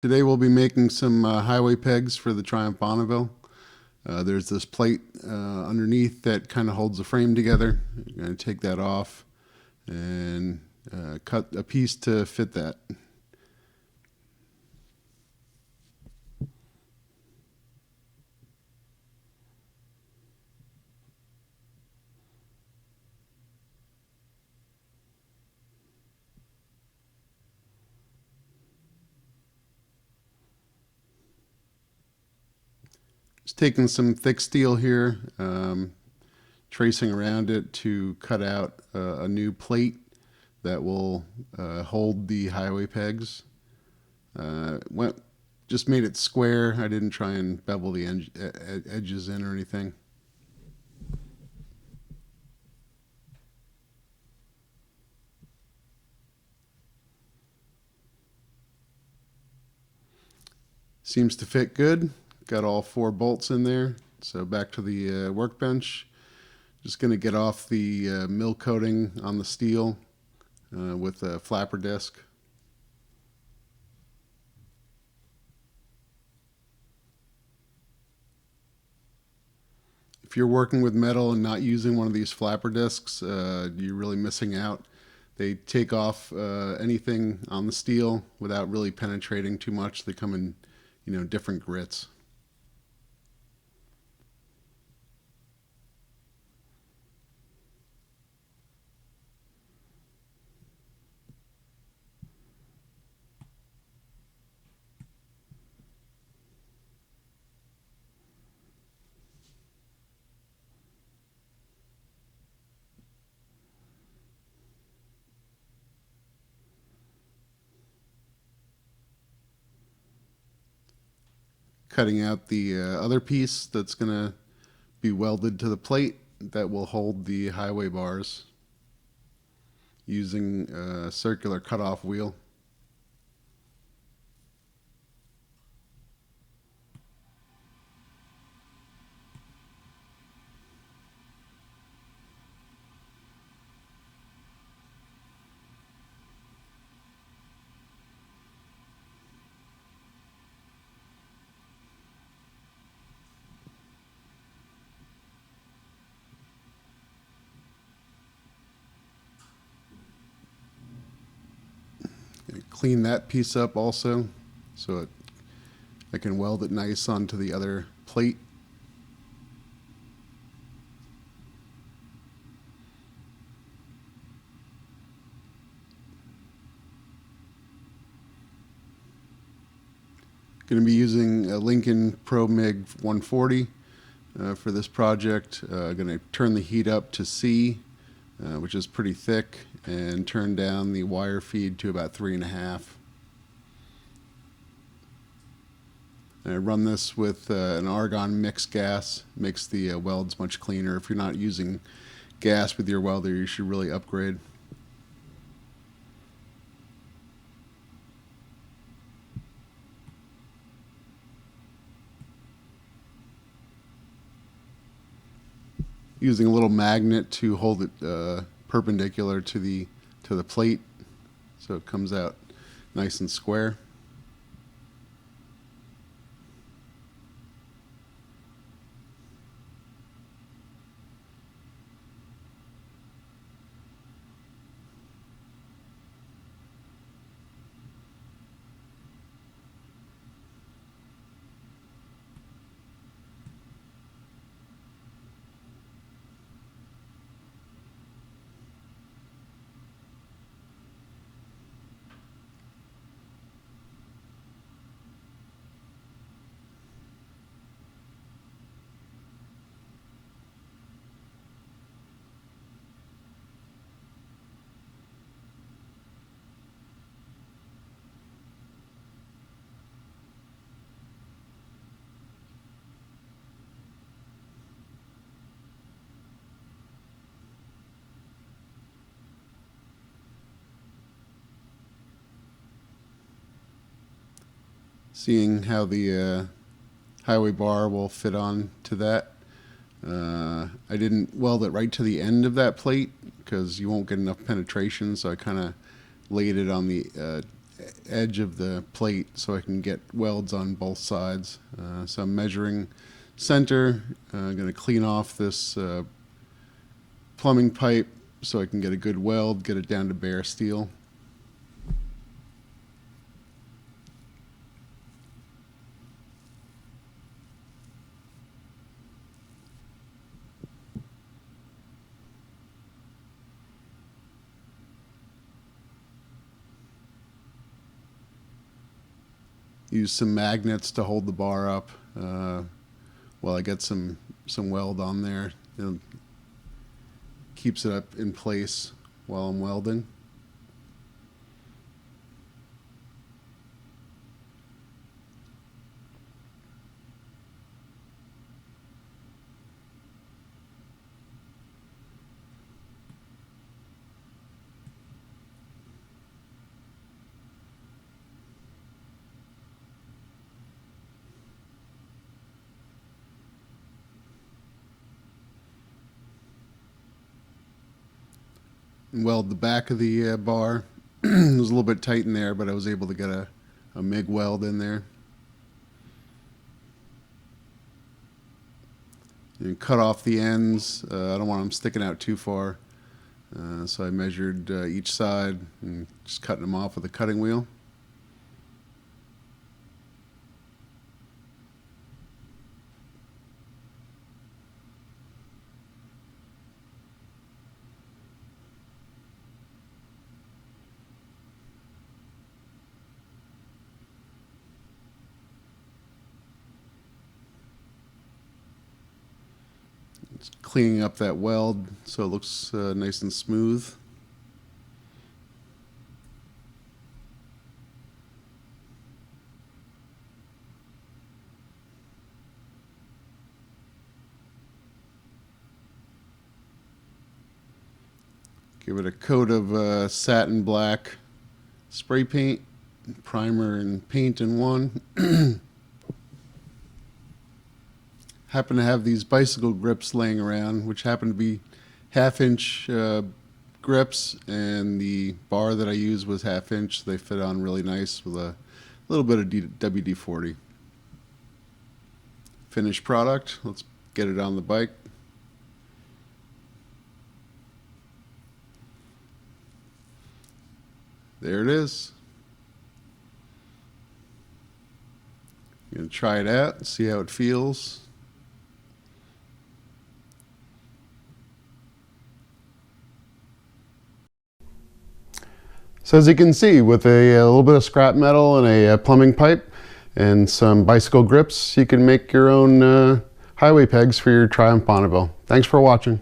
Today we'll be making some highway pegs for the Triumph Bonneville. There's this plate underneath that kind of holds the frame together. You're going to take that off and cut a piece to fit that. Just taking some thick steel here, tracing around it to cut out a new plate that will hold the highway pegs. Just made it square. I didn't try and bevel the edges in or anything. Seems to fit good. Got all 4 bolts in there. So back to the workbench. Just going to get off the mill coating on the steel with a flapper disc. If you're working with metal and not using one of these flapper discs, you're really missing out. They take off anything on the steel without really penetrating too much. They come in, different grits. Cutting out the other piece that's going to be welded to the plate that will hold the highway bars using a circular cutoff wheel. Clean that piece up also so I can weld it nice onto the other plate. Going to be using a Lincoln Pro MIG 140 for this project. Going to turn the heat up to C, which is pretty thick, and turn down the wire feed to about 3.5. I run this with an argon mixed gas. Makes the welds much cleaner. If you're not using gas with your welder, you should really upgrade. Using a little magnet to hold it perpendicular to the plate, so it comes out nice and square. Seeing how the highway bar will fit on to that. I didn't weld it right to the end of that plate because you won't get enough penetration, so I kind of laid it on the edge of the plate so I can get welds on both sides. So I'm measuring center. I'm going to clean off this plumbing pipe so I can get a good weld, get it down to bare steel. Use some magnets to hold the bar up while I get some weld on there. It keeps it up in place while I'm welding. And weld the back of the bar. It was a little bit tight in there, but I was able to get a MIG weld in there. And cut off the ends. I don't want them sticking out too far. So I measured each side and just cutting them off with a cutting wheel. Just cleaning up that weld so it looks nice and smooth. Give it a coat of satin black spray paint, primer and paint in one. Happen to have these bicycle grips laying around, which happen to be 1/2 inch grips, and the bar that I used was 1/2 inch. They fit on really nice with a little bit of WD-40. Finished product. Let's get it on the bike. There it is. I'm going to try it out and see how it feels. So as you can see, with a little bit of scrap metal and a plumbing pipe and some bicycle grips, you can make your own highway pegs for your Triumph Bonneville. Thanks for watching.